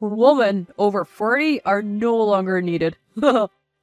Women over 40 are no longer needed.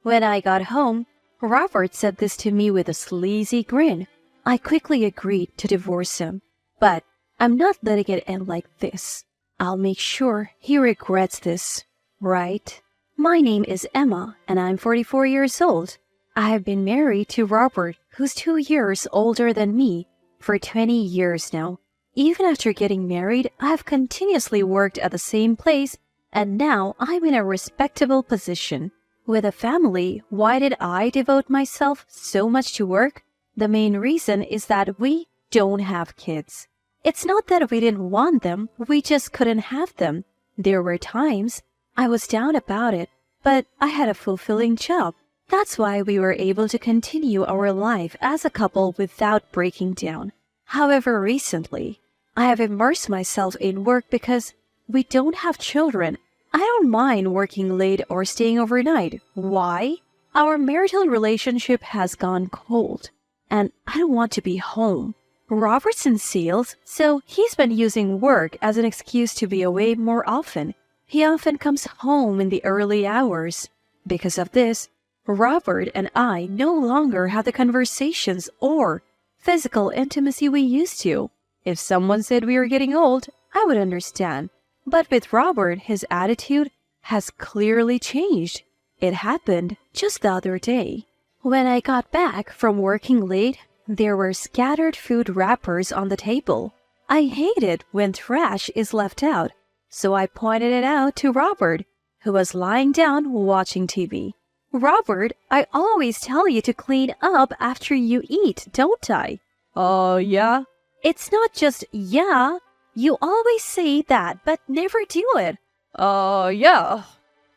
When I got home, Robert said this to me with a sleazy grin. I quickly agreed to divorce him, but I'm not letting it end like this. I'll make sure he regrets this, right? My name is Emma, and I'm 44 years old. I have been married to Robert, who's 2 years older than me, for 20 years now. Even after getting married, I have continuously worked at the same place, and now I'm in a respectable position. With a family, why did I devote myself so much to work? The main reason is that we don't have kids. It's not that we didn't want them, we just couldn't have them. There were times I was down about it, but I had a fulfilling job. That's why we were able to continue our life as a couple without breaking down. However, recently, I have immersed myself in work because we don't have children. I don't mind working late or staying overnight. Why? Our marital relationship has gone cold, and I don't want to be home. Robert's in sales, so he's been using work as an excuse to be away more often. He often comes home in the early hours. Because of this, Robert and I no longer have the conversations or physical intimacy we used to. If someone said we were getting old, I would understand. But with Robert, his attitude has clearly changed. It happened just the other day. When I got back from working late, there were scattered food wrappers on the table. I hate it when trash is left out, so I pointed it out to Robert, who was lying down watching TV. Robert, I always tell you to clean up after you eat, don't I? Yeah? It's not just yeah. You always say that, but never do it. Yeah.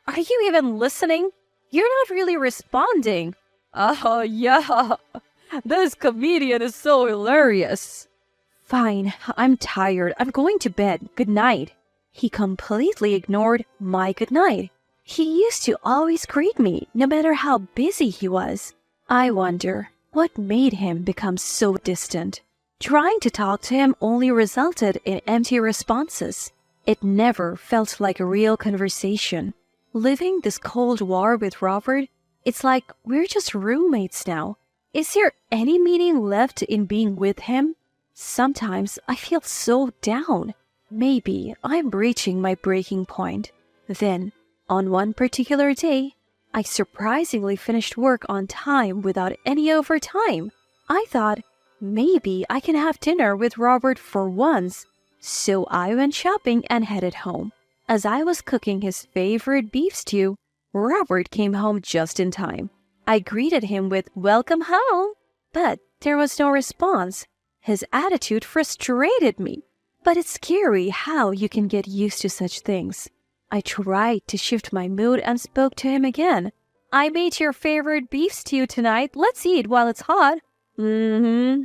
Are you even listening? You're not really responding. Yeah. This comedian is so hilarious. Fine, I'm tired. I'm going to bed. Good night. He completely ignored my good night. He used to always greet me, no matter how busy he was. I wonder what made him become so distant. Trying to talk to him only resulted in empty responses. It never felt like a real conversation. Living this Cold War with Robert, it's like we're just roommates now. Is there any meaning left in being with him? Sometimes I feel so down. Maybe I'm reaching my breaking point. Then, on one particular day, I surprisingly finished work on time without any overtime. I thought, maybe I can have dinner with Robert for once. So I went shopping and headed home. As I was cooking his favorite beef stew, Robert came home just in time. I greeted him with "Welcome home," but there was no response. His attitude frustrated me. But it's scary how you can get used to such things. I tried to shift my mood and spoke to him again. "I made your favorite beef stew tonight. Let's eat while it's hot." Mm-hmm.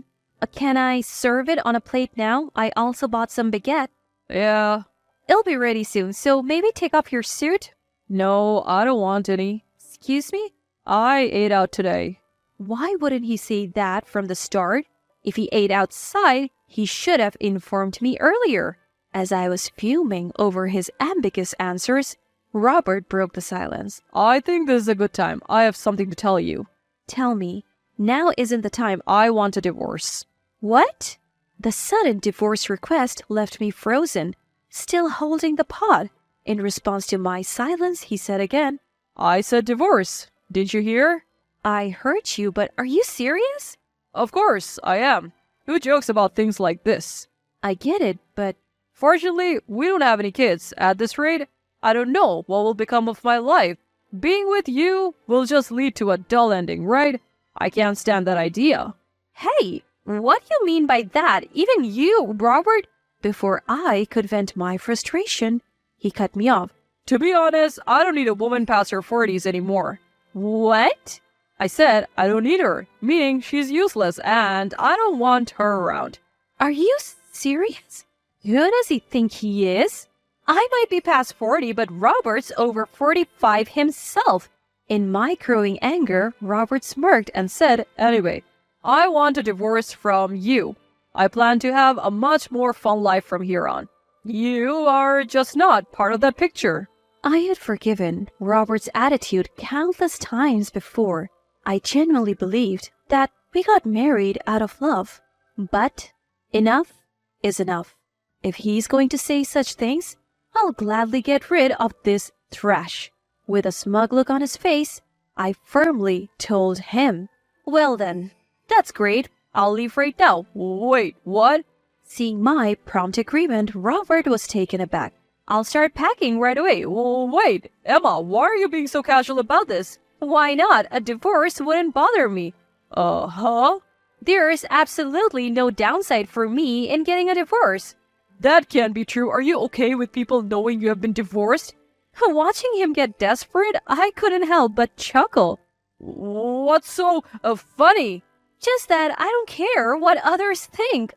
Can I serve it on a plate now? I also bought some baguette. Yeah. It'll be ready soon, so maybe take off your suit. No, I don't want any. Excuse me? I ate out today. Why wouldn't he say that from the start? If he ate outside, he should have informed me earlier. As I was fuming over his ambiguous answers, Robert broke the silence. I think this is a good time. I have something to tell you. Tell me. Now isn't the time. I want a divorce. What? The sudden divorce request left me frozen, still holding the pot. In response to my silence, he said again, I said divorce. Did you hear? I heard you, but are you serious? Of course, I am. Who jokes about things like this? I get it, but... Fortunately, we don't have any kids. At this rate, I don't know what will become of my life. Being with you will just lead to a dull ending, right? I can't stand that idea. Hey, what do you mean by that? Even you, Robert? Before I could vent my frustration, he cut me off. To be honest, I don't need a woman past her 40s anymore. What? I said I don't need her, meaning she's useless and I don't want her around. Are you serious? Who does he think he is? I might be past 40, but Robert's over 45 himself. In my growing anger, Robert smirked and said, Anyway, I want a divorce from you. I plan to have a much more fun life from here on. You are just not part of that picture. I had forgiven Robert's attitude countless times before. I genuinely believed that we got married out of love. But enough is enough. If he's going to say such things, I'll gladly get rid of this trash. With a smug look on his face, I firmly told him, "Well then, that's great. I'll leave right now." Wait, what? Seeing my prompt agreement, Robert was taken aback. I'll start packing right away. Wait, Emma, why are you being so casual about this? Why not? A divorce wouldn't bother me. Huh? There's absolutely no downside for me in getting a divorce. That can't be true. Are you okay with people knowing you have been divorced? Watching him get desperate, I couldn't help but chuckle. What's so funny? Just that I don't care what others think.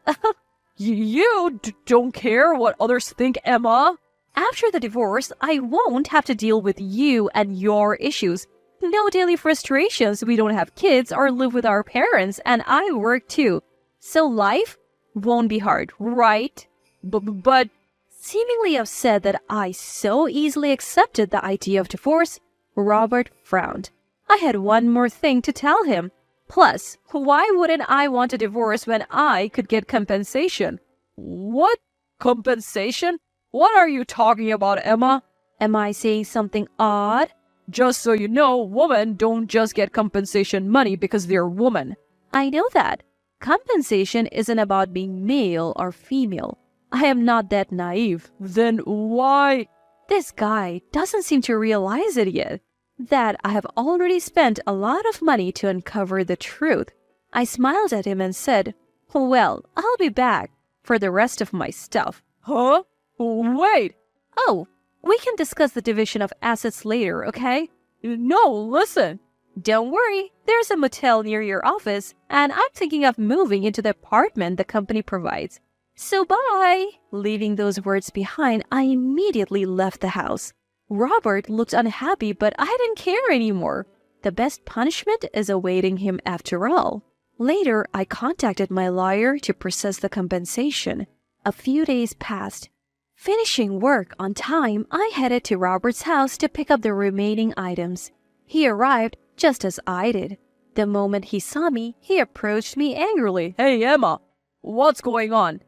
You don't care what others think, Emma? After the divorce, I won't have to deal with you and your issues. No daily frustrations. We don't have kids or live with our parents, and I work too. So life won't be hard, right? But seemingly upset that I so easily accepted the idea of divorce, Robert frowned. I had one more thing to tell him. Plus, why wouldn't I want a divorce when I could get compensation? What? Compensation? What are you talking about, Emma? Am I saying something odd? Just so you know, women don't just get compensation money because they're women. I know that. Compensation isn't about being male or female. I am not that naive. Then why? This guy doesn't seem to realize it yet. That I have already spent a lot of money to uncover the truth. I smiled at him and said, "Well, I'll be back for the rest of my stuff." Huh? Wait. Oh, we can discuss the division of assets later, okay? No, listen. Don't worry, there's a motel near your office, and I'm thinking of moving into the apartment the company provides. So bye! Leaving those words behind, I immediately left the house. Robert looked unhappy, but I didn't care anymore. The best punishment is awaiting him after all. Later, I contacted my lawyer to process the compensation. A few days passed. Finishing work on time, I headed to Robert's house to pick up the remaining items. He arrived just as I did. The moment he saw me, he approached me angrily. Hey, Emma, what's going on?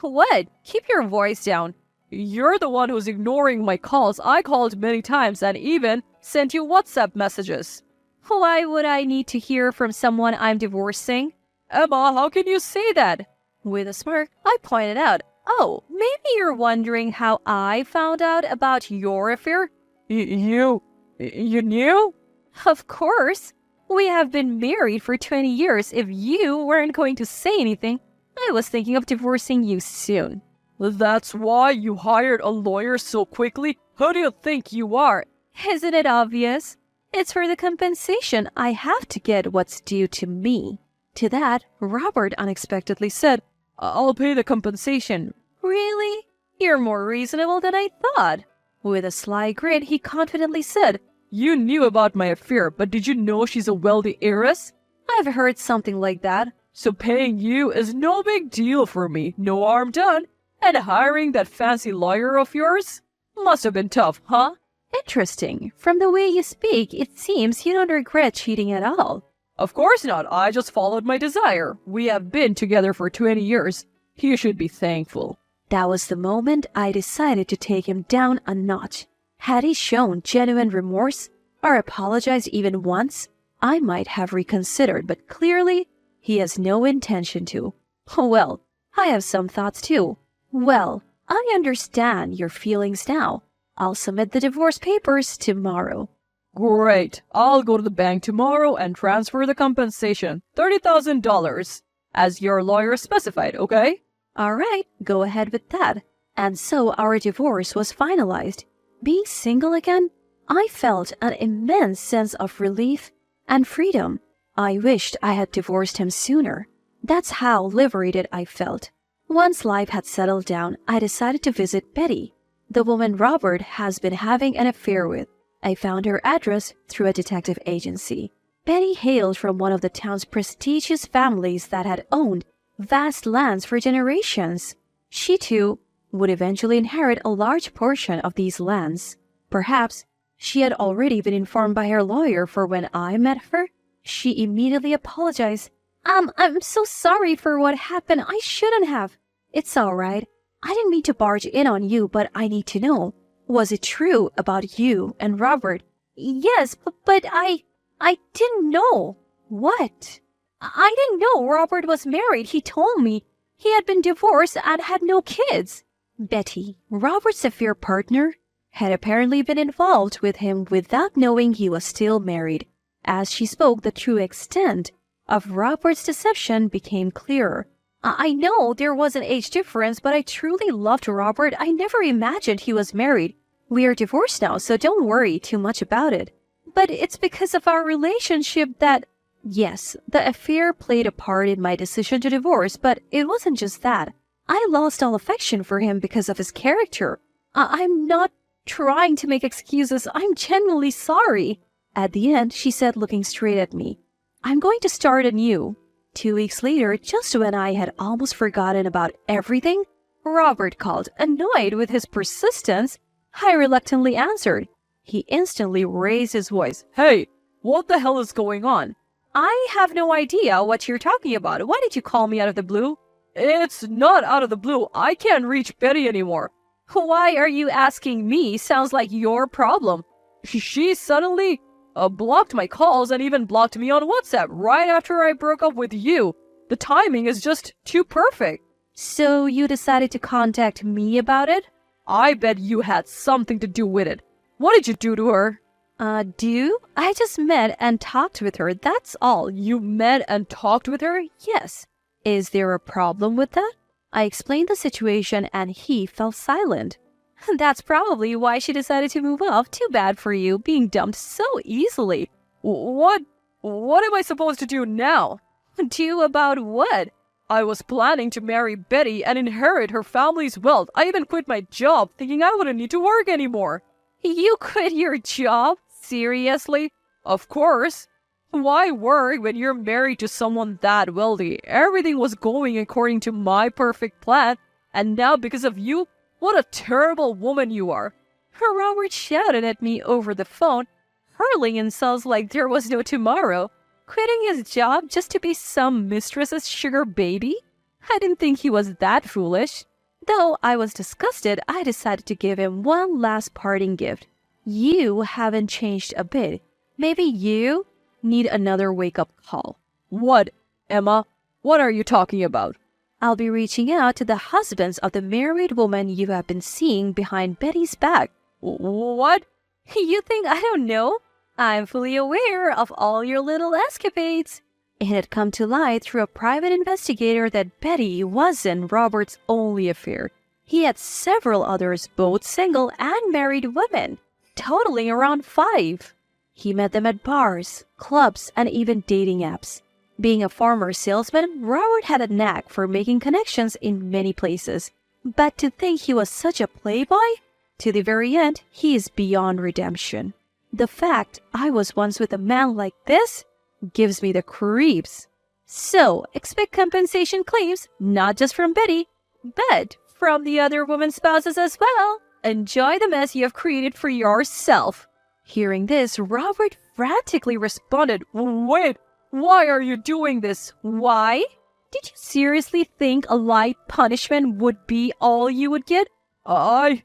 What? Keep your voice down. You're the one who's ignoring my calls. I called many times and even sent you WhatsApp messages. Why would I need to hear from someone I'm divorcing? Emma, how can you say that? With a smirk, I pointed out, "Oh, maybe you're wondering how I found out about your affair?" You knew? Of course. We have been married for 20 years. If you weren't going to say anything, I was thinking of divorcing you soon. That's why you hired a lawyer so quickly? Who do you think you are? Isn't it obvious? It's for the compensation. I have to get what's due to me. To that, Robert unexpectedly said, I'll pay the compensation. Really? You're more reasonable than I thought. With a sly grin, he confidently said, You knew about my affair, but did you know she's a wealthy heiress? I've heard something like that. So paying you is no big deal for me. No harm done. And hiring that fancy lawyer of yours? Must have been tough, huh? Interesting. From the way you speak, it seems you don't regret cheating at all. Of course not. I just followed my desire. We have been together for 20 years. You should be thankful. That was the moment I decided to take him down a notch. Had he shown genuine remorse or apologized even once, I might have reconsidered, but clearly he has no intention to. Well, I have some thoughts too. Well, I understand your feelings now. I'll submit the divorce papers tomorrow. Great. I'll go to the bank tomorrow and transfer the compensation, $30,000, as your lawyer specified, okay? All right, go ahead with that. And so our divorce was finalized. Being single again, I felt an immense sense of relief and freedom. I wished I had divorced him sooner. That's how liberated I felt. Once life had settled down, I decided to visit Betty, the woman Robert has been having an affair with. I found her address through a detective agency. Betty hailed from one of the town's prestigious families that had owned vast lands for generations. She too would eventually inherit a large portion of these lands. Perhaps she had already been informed by her lawyer, for when I met her, she immediately apologized. I'm so sorry for what happened. I shouldn't have. It's all right. I didn't mean to barge in on you, but I need to know. Was it true about you and Robert? Yes, but I didn't know. What? I didn't know Robert was married. He told me he had been divorced and had no kids. Betty, Robert's affair partner, had apparently been involved with him without knowing he was still married. As she spoke, the true extent of Robert's deception became clearer. I know there was an age difference, but I truly loved Robert. I never imagined he was married. We are divorced now, so don't worry too much about it. But it's because of our relationship that... Yes, the affair played a part in my decision to divorce, but it wasn't just that. I lost all affection for him because of his character. I'm not trying to make excuses. I'm genuinely sorry. At the end, she said, looking straight at me, I'm going to start anew. 2 weeks later, just when I had almost forgotten about everything, Robert called. Annoyed with his persistence, I reluctantly answered. He instantly raised his voice. Hey, what the hell is going on? I have no idea what you're talking about. Why did you call me out of the blue? It's not out of the blue. I can't reach Betty anymore. Why are you asking me? Sounds like your problem. She suddenly blocked my calls and even blocked me on WhatsApp right after I broke up with you. The timing is just too perfect. So you decided to contact me about it? I bet you had something to do with it. What did you do to her? Do? I just met and talked with her, that's all. You met and talked with her? Yes. Is there a problem with that? I explained the situation and he fell silent. That's probably why she decided to move off. Too bad for you, being dumped so easily. What am I supposed to do now? Do about what? I was planning to marry Betty and inherit her family's wealth. I even quit my job, thinking I wouldn't need to work anymore. You quit your job? Seriously? Of course. Why work when you're married to someone that wealthy? Everything was going according to my perfect plan, and now because of you, what a terrible woman you are. Robert shouted at me over the phone, hurling insults like there was no tomorrow. Quitting his job just to be some mistress's sugar baby? I didn't think he was that foolish. Though I was disgusted, I decided to give him one last parting gift. You haven't changed a bit. Maybe you need another wake-up call. What, Emma? What are you talking about? I'll be reaching out to the husbands of the married woman you have been seeing behind Betty's back. What? You think I don't know? I'm fully aware of all your little escapades. It had come to light through a private investigator that Betty wasn't Robert's only affair. He had several others, both single and married women, totaling around 5. He met them at bars, clubs, and even dating apps. Being a former salesman, Robert had a knack for making connections in many places. But to think he was such a playboy? To the very end, he is beyond redemption. The fact I was once with a man like this gives me the creeps. So, expect compensation claims, not just from Betty, but from the other women's spouses as well. Enjoy the mess you have created for yourself. Hearing this, Robert frantically responded, Wait, why are you doing this? Why? Did you seriously think a light punishment would be all you would get? I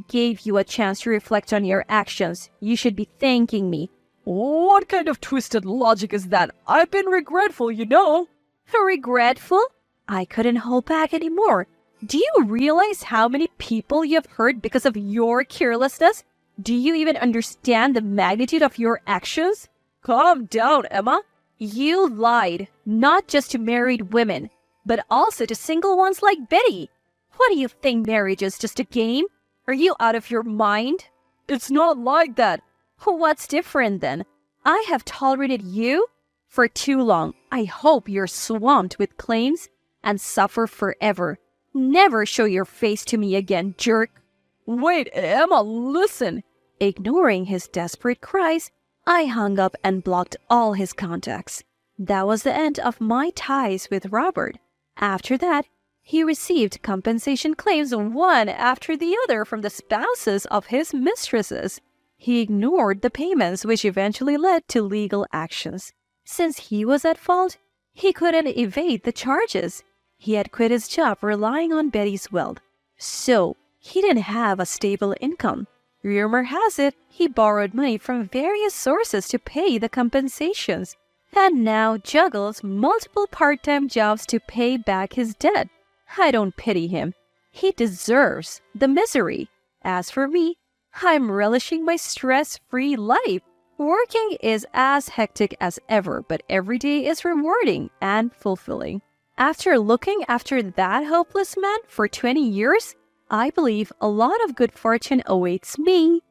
gave you a chance to reflect on your actions. You should be thanking me. What kind of twisted logic is that? I've been regretful, you know. Regretful? I couldn't hold back anymore. Do you realize how many people you have hurt because of your carelessness? Do you even understand the magnitude of your actions? Calm down, Emma. You lied, not just to married women, but also to single ones like Betty. What do you think marriage is, just a game? Are you out of your mind? It's not like that. What's different then? I have tolerated you for too long. I hope you're swamped with claims and suffer forever. Never show your face to me again, jerk. Wait, Emma, listen. Ignoring his desperate cries, I hung up and blocked all his contacts. That was the end of my ties with Robert. After that, He received compensation claims one after the other from the spouses of his mistresses. He ignored the payments, which eventually led to legal actions. Since he was at fault, he couldn't evade the charges. He had quit his job relying on Betty's wealth, so he didn't have a stable income. Rumor has it he borrowed money from various sources to pay the compensations, and now juggles multiple part-time jobs to pay back his debt. I don't pity him. He deserves the misery. As for me, I'm relishing my stress-free life. Working is as hectic as ever, but every day is rewarding and fulfilling. After looking after that hopeless man for 20 years, I believe a lot of good fortune awaits me.